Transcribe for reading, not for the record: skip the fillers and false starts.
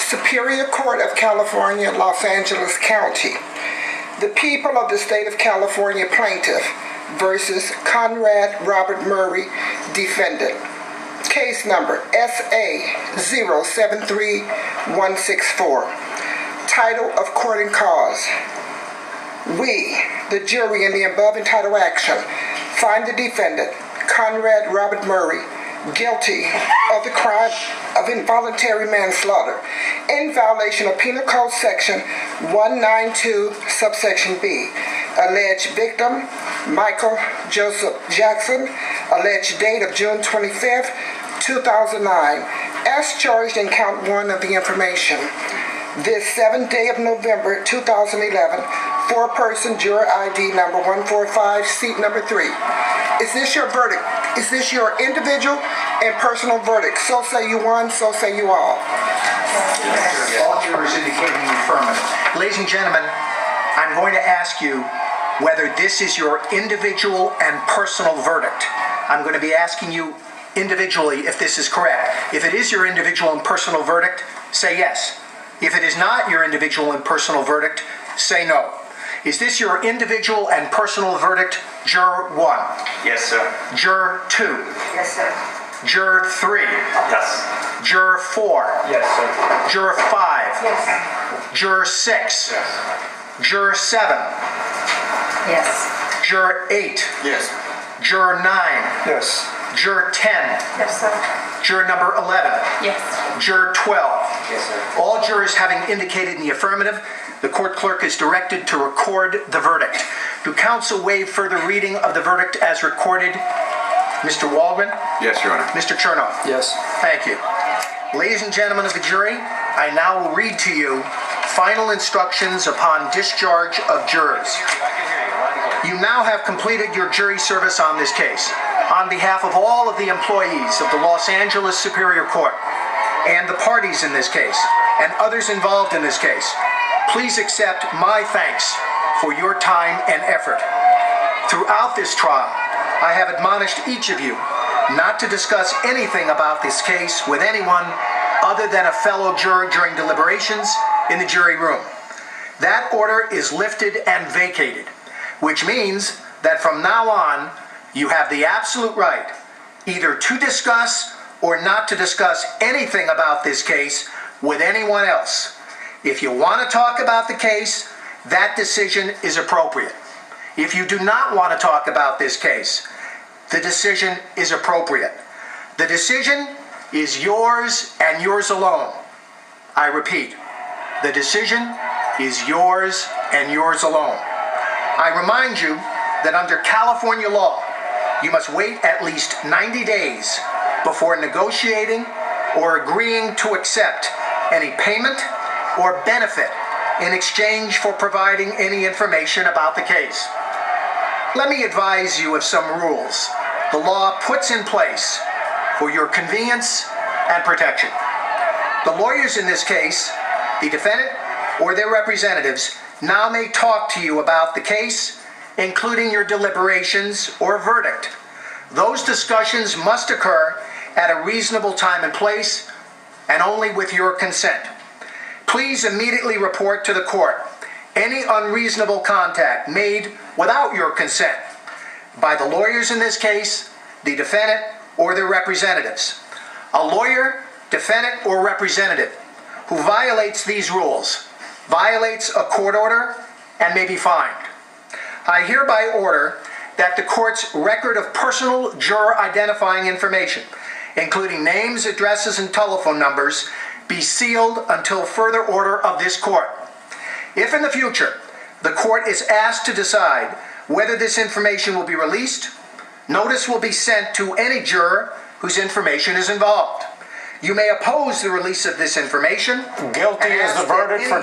Superior Court of California, Los Angeles County. The people of the state of California plaintiff versus Conrad Robert Murry, defendant. Case number SA073164. Title of court and cause. We, the jury in the above entitled action, find the defendant, Conrad Robert Murry, guilty of the crime of involuntary manslaughter in violation of Penal Code Section 192, subsection B. Alleged victim, Michael Joseph Jackson, alleged date of June 25th, 2009, as charged in count 1 of the information. This 7th day of November 2011, four-person juror ID number 145, seat number 3. Is this your verdict? Is this your individual and personal verdict? So say you one, so say you all. All jurors indicating the affirmative. Ladies and gentlemen, I'm going to ask you whether this is your individual and personal verdict. I'm going to be asking you individually if this is correct. If it is your individual and personal verdict, say yes. If it is not your individual and personal verdict, say no. Is this your individual and personal verdict, Juror 1? Yes, sir. Juror 2? Yes, sir. Juror 3? Yes. Juror 4? Yes, sir. Juror 5? Yes. Juror 6? Yes. Juror 7? Yes. Juror 8? Yes. Juror 9? Yes. Juror 10? Yes, sir. Juror number 11? Yes. Juror 12? Yes, sir. All jurors having indicated in the affirmative, the court clerk is directed to record the verdict. Do counsel waive further reading of the verdict as recorded? Mr. Waldron? Yes, Your Honor. Mr. Chernoff? Yes. Thank you. Ladies and gentlemen of the jury, I now will read to you final instructions upon discharge of jurors. You now have completed your jury service on this case. On behalf of all of the employees of the Los Angeles Superior Court and the parties in this case and others involved in this case, please accept my thanks for your time and effort. Throughout this trial, I have admonished each of you not to discuss anything about this case with anyone other than a fellow juror during deliberations in the jury room. That order is lifted and vacated, which means that from now on, you have the absolute right either to discuss or not to discuss anything about this case with anyone else. If you want to talk about the case, that decision is appropriate. If you do not want to talk about this case, the decision is appropriate. The decision is yours and yours alone. I repeat, the decision is yours and yours alone. I remind you that under California law, you must wait at least 90 days before negotiating or agreeing to accept any payment or benefit in exchange for providing any information about the case. Let me advise you of some rules the law puts in place for your convenience and protection. The lawyers in this case, the defendant or their representatives, now may talk to you about the case, including your deliberations or verdict. Those discussions must occur at a reasonable time and place, and only with your consent. Please immediately report to the court any unreasonable contact made without your consent by the lawyers in this case, the defendant, or their representatives. A lawyer, defendant, or representative who violates these rules violates a court order and may be fined. I hereby order that the court's record of personal juror identifying information, including names, addresses, and telephone numbers, be sealed until further order of this court. If in the future the court is asked to decide whether this information will be released, notice will be sent to any juror whose information is involved. You may oppose the release of this information. Guilty is the verdict for